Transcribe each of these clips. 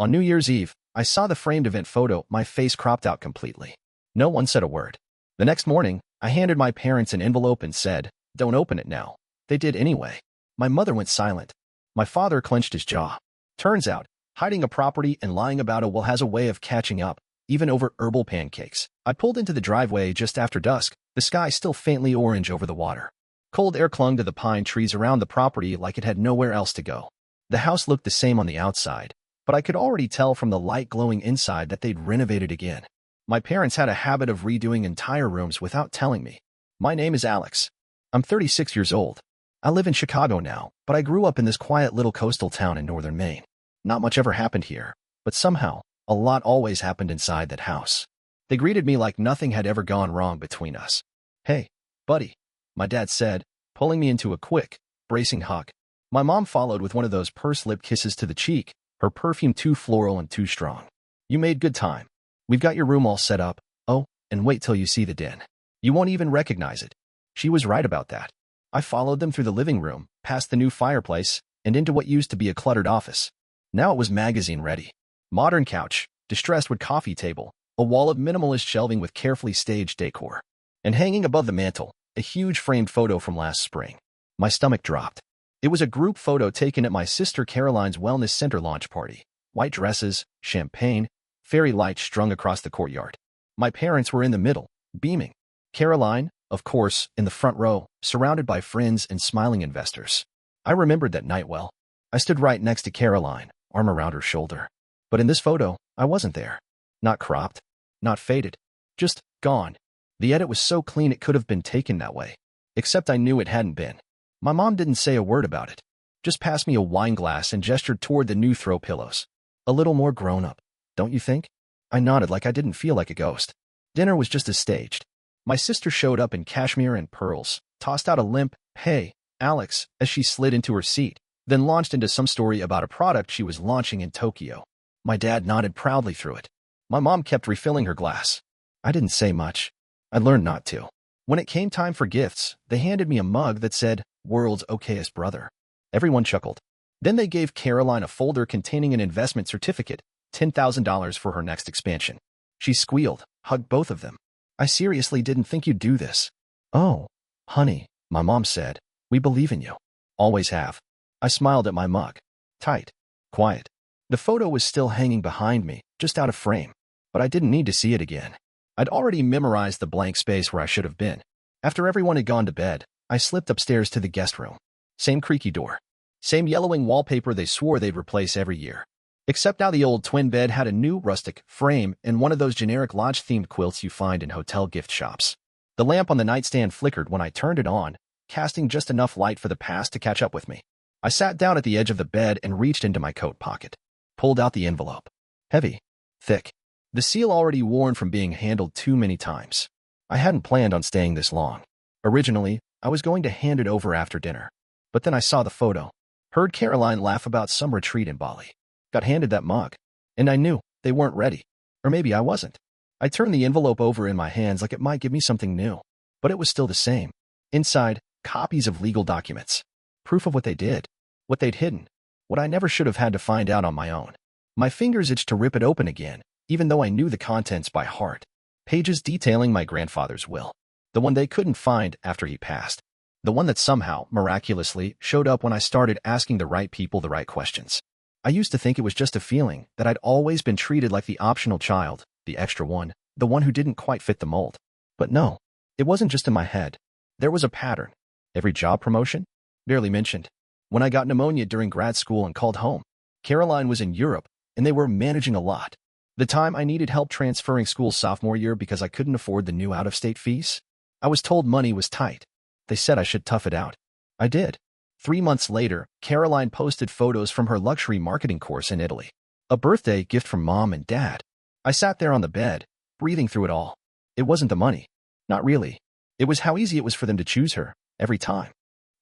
On New Year's Eve, I saw the framed event photo, my face cropped out completely. No one said a word. The next morning, I handed my parents an envelope and said, "Don't open it now." They did anyway. My mother went silent. My father clenched his jaw. Turns out, hiding a property and lying about a will has a way of catching up, even over herbal pancakes. I pulled into the driveway just after dusk, the sky still faintly orange over the water. Cold air clung to the pine trees around the property like it had nowhere else to go. The house looked the same on the outside, but I could already tell from the light glowing inside that they'd renovated again. My parents had a habit of redoing entire rooms without telling me. My name is Alex. I'm 36 years old. I live in Chicago now, but I grew up in this quiet little coastal town in northern Maine. Not much ever happened here, but somehow, a lot always happened inside that house. They greeted me like nothing had ever gone wrong between us. "Hey, buddy," my dad said, pulling me into a quick, bracing hug. My mom followed with one of those pursed lip kisses to the cheek, her perfume too floral and too strong. "You made good time. We've got your room all set up. Oh, and wait till you see the den. You won't even recognize it." She was right about that. I followed them through the living room, past the new fireplace, and into what used to be a cluttered office. Now it was magazine-ready. Modern couch, distressed wood coffee table, a wall of minimalist shelving with carefully staged decor. And hanging above the mantel, a huge framed photo from last spring. My stomach dropped. It was a group photo taken at my sister Caroline's wellness center launch party. White dresses, champagne, fairy lights strung across the courtyard. My parents were in the middle, beaming. Caroline, of course, in the front row, surrounded by friends and smiling investors. I remembered that night well. I stood right next to Caroline, arm around her shoulder. But in this photo, I wasn't there. Not cropped, not faded, just gone. The edit was so clean it could have been taken that way. Except I knew it hadn't been. My mom didn't say a word about it. Just passed me a wine glass and gestured toward the new throw pillows. "A little more grown up, don't you think?" I nodded like I didn't feel like a ghost. Dinner was just as staged. My sister showed up in cashmere and pearls, tossed out a limp, "Hey, Alex," as she slid into her seat, then launched into some story about a product she was launching in Tokyo. My dad nodded proudly through it. My mom kept refilling her glass. I didn't say much. I learned not to. When it came time for gifts, they handed me a mug that said, "World's okayest brother." Everyone chuckled. Then they gave Caroline a folder containing an investment certificate, $10,000 for her next expansion. She squealed, hugged both of them. "I seriously didn't think you'd do this." "Oh, honey," my mom said, "we believe in you. Always have." I smiled at my mug. Tight. Quiet. The photo was still hanging behind me, just out of frame. But I didn't need to see it again. I'd already memorized the blank space where I should have been. After everyone had gone to bed, I slipped upstairs to the guest room. Same creaky door. Same yellowing wallpaper they swore they'd replace every year. Except now the old twin bed had a new rustic frame and one of those generic lodge-themed quilts you find in hotel gift shops. The lamp on the nightstand flickered when I turned it on, casting just enough light for the past to catch up with me. I sat down at the edge of the bed and reached into my coat pocket. Pulled out the envelope. Heavy. Thick. The seal already worn from being handled too many times. I hadn't planned on staying this long. Originally, I was going to hand it over after dinner. But then I saw the photo. Heard Caroline laugh about some retreat in Bali. Got handed that mug. And I knew they weren't ready. Or maybe I wasn't. I turned the envelope over in my hands like it might give me something new. But it was still the same. Inside, copies of legal documents. Proof of what they did. What they'd hidden. What I never should have had to find out on my own. My fingers itched to rip it open again, even though I knew the contents by heart. Pages detailing my grandfather's will. The one they couldn't find after he passed. The one that somehow, miraculously, showed up when I started asking the right people the right questions. I used to think it was just a feeling that I'd always been treated like the optional child, the extra one, the one who didn't quite fit the mold. But no, it wasn't just in my head. There was a pattern. Every job promotion? Barely mentioned. When I got pneumonia during grad school and called home, Caroline was in Europe, and they were managing a lot. The time I needed help transferring school sophomore year because I couldn't afford the new out-of-state fees, I was told money was tight. They said I should tough it out. I did. 3 months later, Caroline posted photos from her luxury marketing course in Italy. A birthday gift from mom and dad. I sat there on the bed, breathing through it all. It wasn't the money. Not really. It was how easy it was for them to choose her, every time.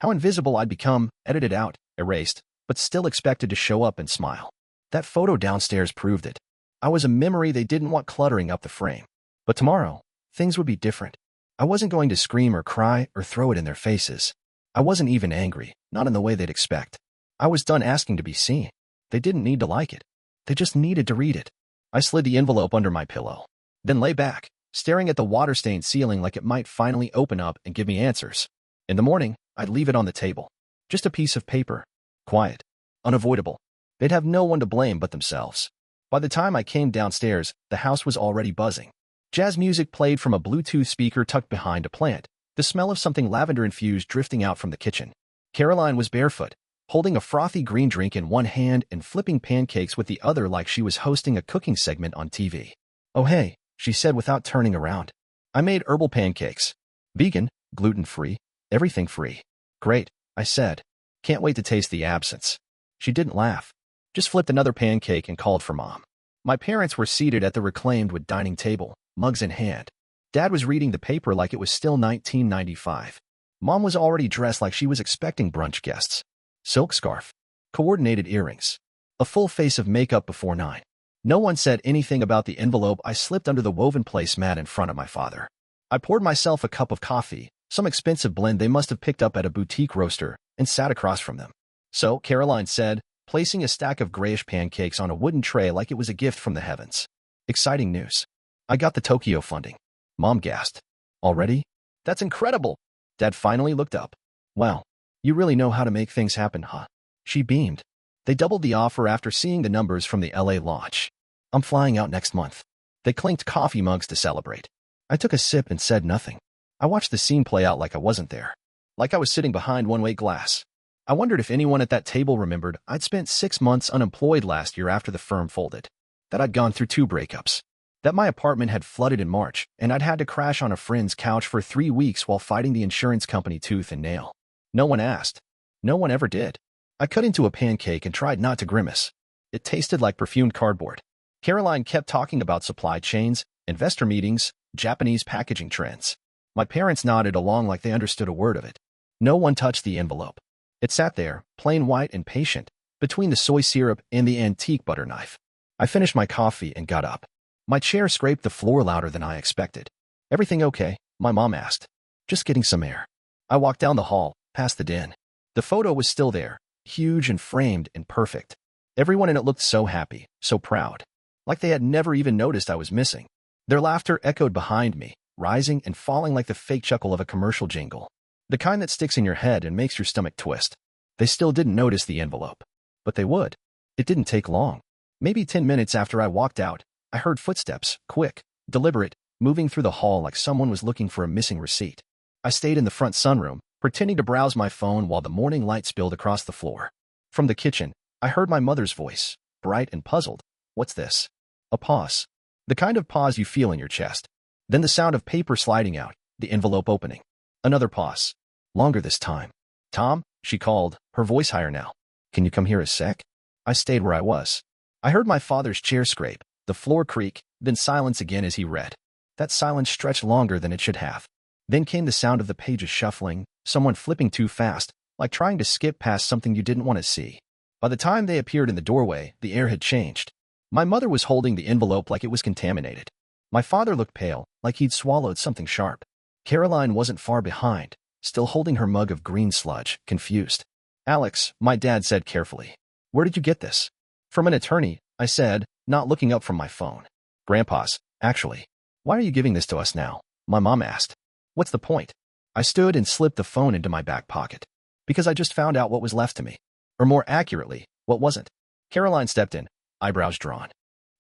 How invisible I'd become, edited out, erased, but still expected to show up and smile. That photo downstairs proved it. I was a memory they didn't want cluttering up the frame. But tomorrow, things would be different. I wasn't going to scream or cry or throw it in their faces. I wasn't even angry, not in the way they'd expect. I was done asking to be seen. They didn't need to like it. They just needed to read it. I slid the envelope under my pillow, then lay back, staring at the water-stained ceiling like it might finally open up and give me answers. In the morning, I'd leave it on the table. Just a piece of paper. Quiet. Unavoidable. They'd have no one to blame but themselves. By the time I came downstairs, the house was already buzzing. Jazz music played from a Bluetooth speaker tucked behind a plant, the smell of something lavender-infused drifting out from the kitchen. Caroline was barefoot, holding a frothy green drink in one hand and flipping pancakes with the other like she was hosting a cooking segment on TV. "Oh hey," she said without turning around. "I made herbal pancakes. Vegan, gluten-free, everything free." "Great," I said. "Can't wait to taste the absinthe." She didn't laugh, just flipped another pancake and called for Mom. My parents were seated at the reclaimed wood dining table, mugs in hand. Dad was reading the paper like it was still 1995. Mom was already dressed like she was expecting brunch guests. Silk scarf, coordinated earrings, a full face of makeup before 9. No one said anything about the envelope I slipped under the woven placemat in front of my father. I poured myself a cup of coffee, some expensive blend they must have picked up at a boutique roaster, and sat across from them. "So," Caroline said, placing a stack of grayish pancakes on a wooden tray like it was a gift from the heavens. "Exciting news. I got the Tokyo funding." Mom gasped. "Already? That's incredible." Dad finally looked up. "Wow, you really know how to make things happen, huh?" She beamed. "They doubled the offer after seeing the numbers from the LA launch. I'm flying out next month." They clinked coffee mugs to celebrate. I took a sip and said nothing. I watched the scene play out like I wasn't there, like I was sitting behind one-way glass. I wondered if anyone at that table remembered I'd spent 6 months unemployed last year after the firm folded, that I'd gone through 2 breakups, that my apartment had flooded in March and I'd had to crash on a friend's couch for 3 weeks while fighting the insurance company tooth and nail. No one asked. No one ever did. I cut into a pancake and tried not to grimace. It tasted like perfumed cardboard. Caroline kept talking about supply chains, investor meetings, Japanese packaging trends. My parents nodded along like they understood a word of it. No one touched the envelope. It sat there, plain white and patient, between the soy syrup and the antique butter knife. I finished my coffee and got up. My chair scraped the floor louder than I expected. "Everything okay?" my mom asked. "Just getting some air." I walked down the hall, past the den. The photo was still there, huge and framed and perfect. Everyone in it looked so happy, so proud, like they had never even noticed I was missing. Their laughter echoed behind me, rising and falling like the fake chuckle of a commercial jingle, the kind that sticks in your head and makes your stomach twist. They still didn't notice the envelope, but they would. It didn't take long. Maybe 10 minutes after I walked out, I heard footsteps, quick, deliberate, moving through the hall like someone was looking for a missing receipt. I stayed in the front sunroom, pretending to browse my phone while the morning light spilled across the floor. From the kitchen, I heard my mother's voice, bright and puzzled. "What's this?" A pause. The kind of pause you feel in your chest. Then the sound of paper sliding out, the envelope opening. Another pause. Longer this time. "Tom," she called, her voice higher now. "Can you come here a sec?" I stayed where I was. I heard my father's chair scrape, the floor creak, then silence again as he read. That silence stretched longer than it should have. Then came the sound of the pages shuffling, someone flipping too fast, like trying to skip past something you didn't want to see. By the time they appeared in the doorway, the air had changed. My mother was holding the envelope like it was contaminated. My father looked pale, like he'd swallowed something sharp. Caroline wasn't far behind, still holding her mug of green sludge, confused. "Alex," my dad said carefully. "Where did you get this?" "From an attorney," I said, not looking up from my phone. "Grandpa's, actually." "Why are you giving this to us now?" my mom asked. "What's the point?" I stood and slipped the phone into my back pocket. "Because I just found out what was left to me. Or more accurately, what wasn't." Caroline stepped in, eyebrows drawn.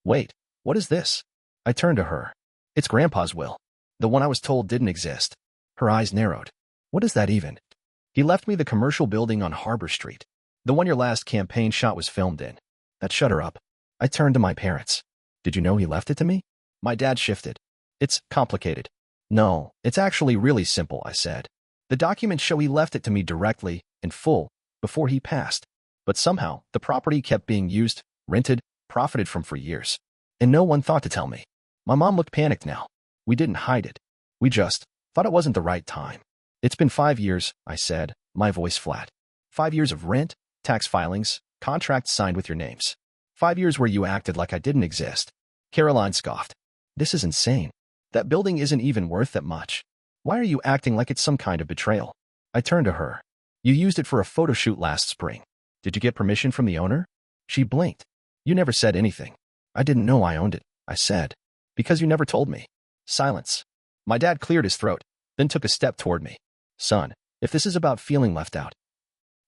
"Wait, what is this?" I turned to her. "It's Grandpa's will. The one I was told didn't exist." Her eyes narrowed. "What is that even?" "He left me the commercial building on Harbor Street. The one your last campaign shot was filmed in." That shut her up. I turned to my parents. "Did you know he left it to me?" My dad shifted. "It's complicated." "No, it's actually really simple," I said. "The documents show he left it to me directly, in full, before he passed. But somehow, the property kept being used, rented, profited from for years. And no one thought to tell me." My mom looked panicked now. "We didn't hide it. We just thought it wasn't the right time." "It's been 5 years," I said, my voice flat. 5 years of rent, tax filings, contracts signed with your names. 5 years where you acted like I didn't exist." Caroline scoffed. "This is insane. That building isn't even worth that much. Why are you acting like it's some kind of betrayal?" I turned to her. "You used it for a photo shoot last spring. Did you get permission from the owner?" She blinked. You never said anything. I didn't know I owned it, I said. Because you never told me. Silence. My dad cleared his throat, then took a step toward me. Son, if this is about feeling left out.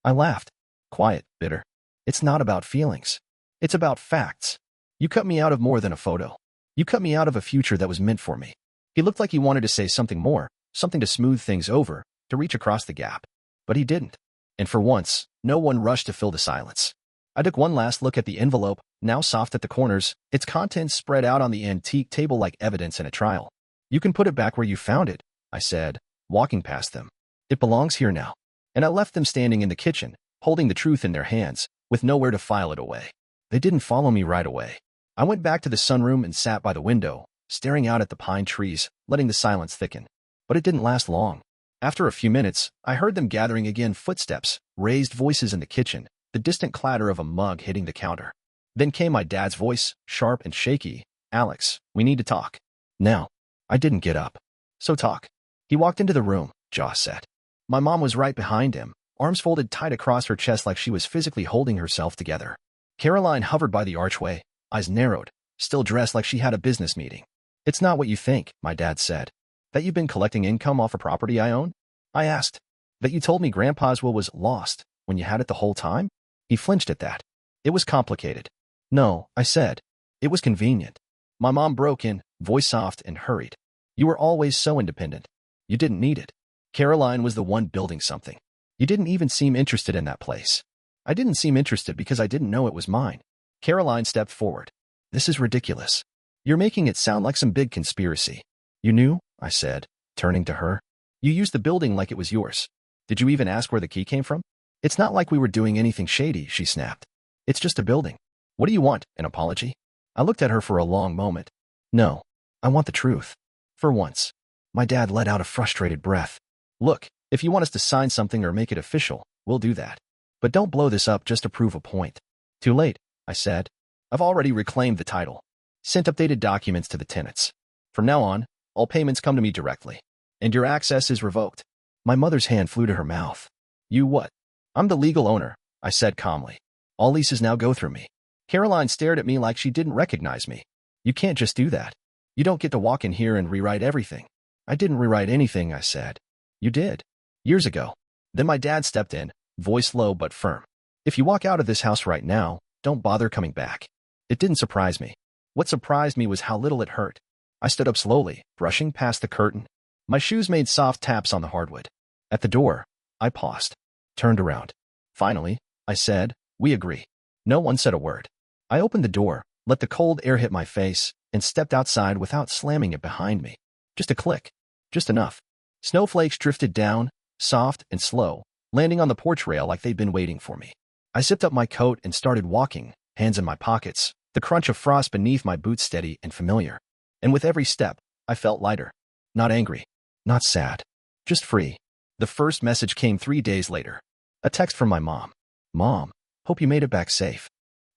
I laughed. Quiet, bitter. It's not about feelings. It's about facts. You cut me out of more than a photo. You cut me out of a future that was meant for me. He looked like he wanted to say something more, something to smooth things over, to reach across the gap. But he didn't. And for once, no one rushed to fill the silence. I took one last look at the envelope, now soft at the corners, its contents spread out on the antique table like evidence in a trial. You can put it back where you found it, I said, walking past them. It belongs here now. And I left them standing in the kitchen, holding the truth in their hands, with nowhere to file it away. They didn't follow me right away. I went back to the sunroom and sat by the window, staring out at the pine trees, letting the silence thicken. But it didn't last long. After a few minutes, I heard them gathering again, footsteps, raised voices in the kitchen, the distant clatter of a mug hitting the counter. Then came my dad's voice, sharp and shaky. Alex, we need to talk. Now. I didn't get up. So talk. He walked into the room, jaw set. My mom was right behind him, arms folded tight across her chest like she was physically holding herself together. Caroline hovered by the archway, eyes narrowed, still dressed like she had a business meeting. It's not what you think, my dad said. That you've been collecting income off a property I own? I asked. That you told me Grandpa's will was lost when you had it the whole time? He flinched at that. It was complicated. No, I said. It was convenient. My mom broke in, voice soft and hurried. You were always so independent. You didn't need it. Caroline was the one building something. You didn't even seem interested in that place. I didn't seem interested because I didn't know it was mine. Caroline stepped forward. This is ridiculous. You're making it sound like some big conspiracy. You knew? I said, turning to her. You used the building like it was yours. Did you even ask where the key came from? It's not like we were doing anything shady, she snapped. It's just a building. What do you want, an apology? I looked at her for a long moment. No, I want the truth. For once. My dad let out a frustrated breath. Look, if you want us to sign something or make it official, we'll do that. But don't blow this up just to prove a point. Too late, I said. I've already reclaimed the title. Sent updated documents to the tenants. From now on, all payments come to me directly. And your access is revoked. My mother's hand flew to her mouth. You what? I'm the legal owner, I said calmly. All leases now go through me. Caroline stared at me like she didn't recognize me. You can't just do that. You don't get to walk in here and rewrite everything. I didn't rewrite anything, I said. You did. Years ago. Then my dad stepped in, voice low but firm. If you walk out of this house right now, don't bother coming back. It didn't surprise me. What surprised me was how little it hurt. I stood up slowly, brushing past the curtain. My shoes made soft taps on the hardwood. At the door, I paused, turned around. Finally, I said, we agree. No one said a word. I opened the door, let the cold air hit my face, and stepped outside without slamming it behind me. Just a click. Just enough. Snowflakes drifted down, soft and slow, landing on the porch rail like they'd been waiting for me. I zipped up my coat and started walking, hands in my pockets, the crunch of frost beneath my boots steady and familiar. And with every step, I felt lighter. Not angry. Not sad. Just free. The first message came 3 days later. A text from my mom. Mom, hope you made it back safe.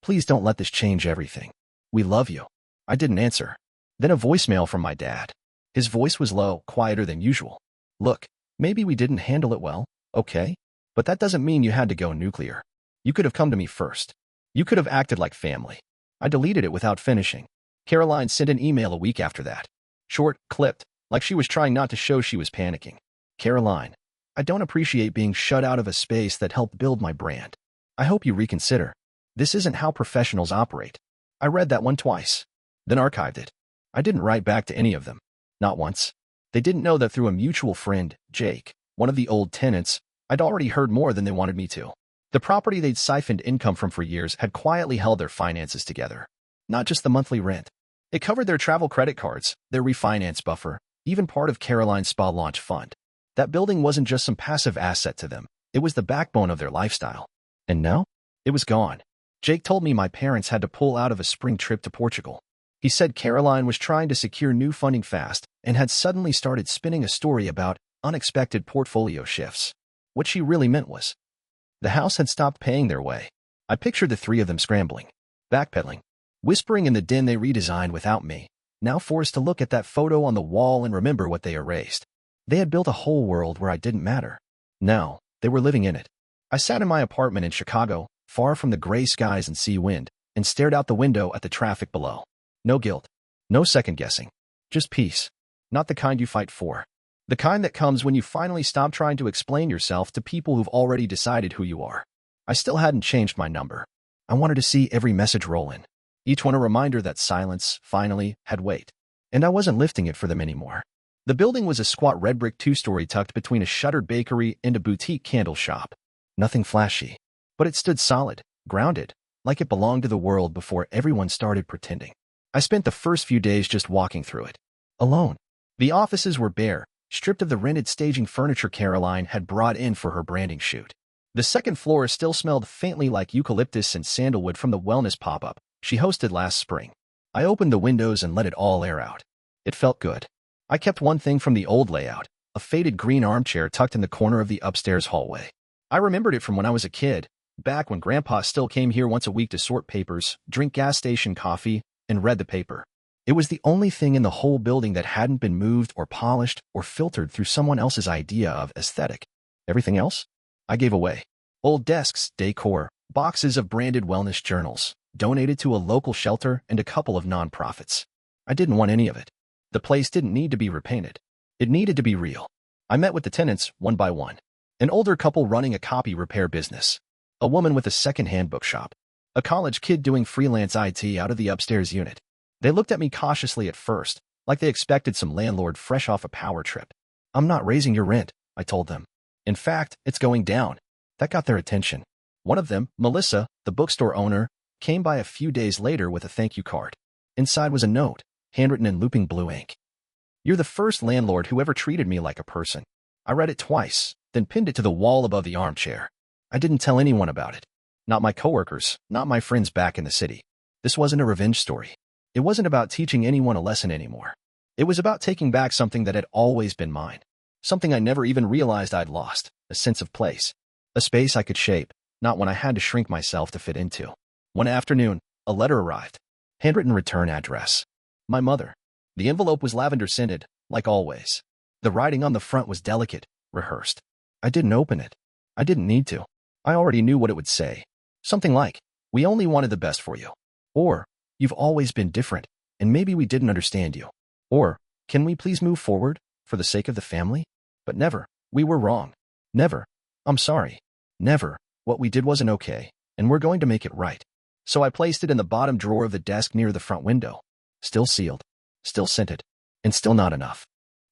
Please don't let this change everything. We love you. I didn't answer. Then a voicemail from my dad. His voice was low, quieter than usual. Look, maybe we didn't handle it well, okay? But that doesn't mean you had to go nuclear. You could have come to me first. You could have acted like family. I deleted it without finishing. Caroline sent an email a week after that. Short, clipped, like she was trying not to show she was panicking. Caroline, I don't appreciate being shut out of a space that helped build my brand. I hope you reconsider. This isn't how professionals operate. I read that one twice, then archived it. I didn't write back to any of them. Not once. They didn't know that through a mutual friend, Jake, one of the old tenants, I'd already heard more than they wanted me to. The property they'd siphoned income from for years had quietly held their finances together. Not just the monthly rent. It covered their travel credit cards, their refinance buffer, even part of Caroline's spa launch fund. That building wasn't just some passive asset to them. It was the backbone of their lifestyle. And now? It was gone. Jake told me my parents had to pull out of a spring trip to Portugal. He said Caroline was trying to secure new funding fast and had suddenly started spinning a story about unexpected portfolio shifts. What she really meant was, the house had stopped paying their way. I pictured the three of them scrambling, backpedaling, whispering in the den they redesigned without me, now forced to look at that photo on the wall and remember what they erased. They had built a whole world where I didn't matter. Now, they were living in it. I sat in my apartment in Chicago, far from the gray skies and sea wind, and stared out the window at the traffic below. No guilt. No second guessing. Just peace. Not the kind you fight for. The kind that comes when you finally stop trying to explain yourself to people who've already decided who you are. I still hadn't changed my number. I wanted to see every message roll in. Each one a reminder that silence, finally, had weight. And I wasn't lifting it for them anymore. The building was a squat red brick two-story tucked between a shuttered bakery and a boutique candle shop. Nothing flashy. But it stood solid, grounded, like it belonged to the world before everyone started pretending. I spent the first few days just walking through it. Alone. The offices were bare, stripped of the rented staging furniture Caroline had brought in for her branding shoot. The second floor still smelled faintly like eucalyptus and sandalwood from the wellness pop-up she hosted last spring. I opened the windows and let it all air out. It felt good. I kept one thing from the old layout, a faded green armchair tucked in the corner of the upstairs hallway. I remembered it from when I was a kid, back when Grandpa still came here once a week to sort papers, drink gas station coffee, and read the paper. It was the only thing in the whole building that hadn't been moved or polished or filtered through someone else's idea of aesthetic. Everything else? I gave away. Old desks, decor, boxes of branded wellness journals, donated to a local shelter and a couple of nonprofits. I didn't want any of it. The place didn't need to be repainted. It needed to be real. I met with the tenants one by one. An older couple running a copy repair business. A woman with a second-hand bookshop. A college kid doing freelance IT out of the upstairs unit. They looked at me cautiously at first, like they expected some landlord fresh off a power trip. "I'm not raising your rent," I told them. "In fact, it's going down." That got their attention. One of them, Melissa, the bookstore owner, came by a few days later with a thank you card. Inside was a note, handwritten in looping blue ink. "You're the first landlord who ever treated me like a person." I read it twice, then pinned it to the wall above the armchair. I didn't tell anyone about it. Not my coworkers, not my friends back in the city. This wasn't a revenge story. It wasn't about teaching anyone a lesson anymore. It was about taking back something that had always been mine. Something I never even realized I'd lost, a sense of place. A space I could shape, not one I had to shrink myself to fit into. One afternoon, a letter arrived. Handwritten return address. My mother. The envelope was lavender-scented, like always. The writing on the front was delicate, rehearsed. I didn't open it. I didn't need to. I already knew what it would say. Something like, "We only wanted the best for you." Or, "You've always been different, and maybe we didn't understand you." Or, "Can we please move forward, for the sake of the family?" But never, "We were wrong." Never, "I'm sorry." Never, "What we did wasn't okay, and we're going to make it right." So I placed it in the bottom drawer of the desk near the front window. Still sealed, still scented, and still not enough.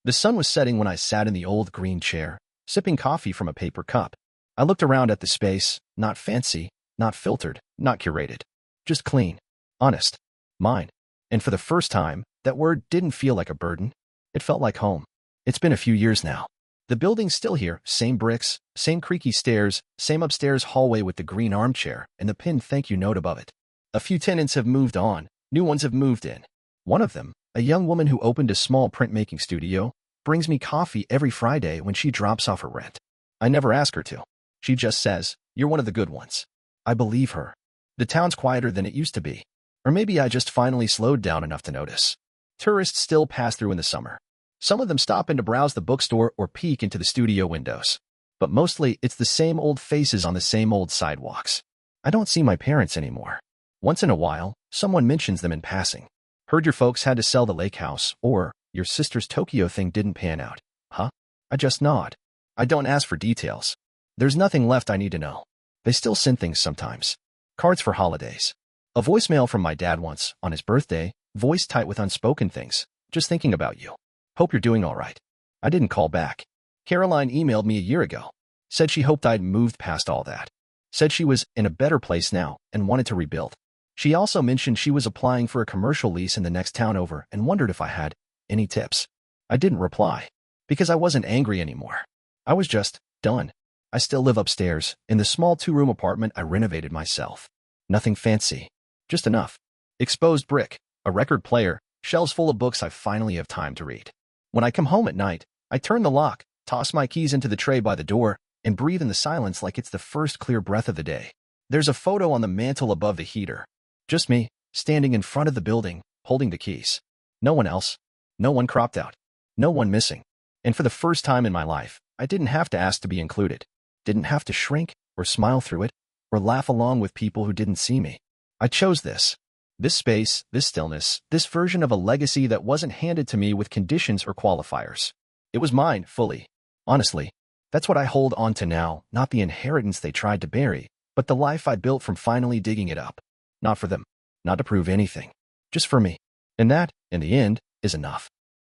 The sun was setting when I sat in the old green chair, sipping coffee from a paper cup. I looked around at the space, not fancy, not filtered, not curated. Just clean, honest, mine. And for the first time, that word didn't feel like a burden. It felt like home. It's been a few years now. The building's still here, same bricks, same creaky stairs, same upstairs hallway with the green armchair and the pinned thank you note above it. A few tenants have moved on, new ones have moved in. One of them, a young woman who opened a small printmaking studio, brings me coffee every Friday when she drops off her rent. I never ask her to. She just says, "You're one of the good ones." I believe her. The town's quieter than it used to be. Or maybe I just finally slowed down enough to notice. Tourists still pass through in the summer. Some of them stop in to browse the bookstore or peek into the studio windows. But mostly, it's the same old faces on the same old sidewalks. I don't see my parents anymore. Once in a while, someone mentions them in passing. "Heard your folks had to sell the lake house," or "Your sister's Tokyo thing didn't pan out." Huh? I just nod. I don't ask for details. There's nothing left I need to know. They still send things sometimes. Cards for holidays. A voicemail from my dad once, on his birthday, voice tight with unspoken things. "Just thinking about you. Hope you're doing all right." I didn't call back. Caroline emailed me a year ago. Said she hoped I'd moved past all that. Said she was in a better place now and wanted to rebuild. She also mentioned she was applying for a commercial lease in the next town over and wondered if I had any tips. I didn't reply, because I wasn't angry anymore. I was just done. I still live upstairs, in the small two-room apartment I renovated myself. Nothing fancy. Just enough. Exposed brick, a record player, shelves full of books I finally have time to read. When I come home at night, I turn the lock, toss my keys into the tray by the door, and breathe in the silence like it's the first clear breath of the day. There's a photo on the mantel above the heater. Just me, standing in front of the building, holding the keys. No one else. No one cropped out. No one missing. And for the first time in my life, I didn't have to ask to be included. Didn't have to shrink, or smile through it, or laugh along with people who didn't see me. I chose this. This space, this stillness, this version of a legacy that wasn't handed to me with conditions or qualifiers. It was mine, fully. Honestly, that's what I hold on to now, not the inheritance they tried to bury, but the life I built from finally digging it up. Not for them, not to prove anything, just for me. And that, in the end, is enough.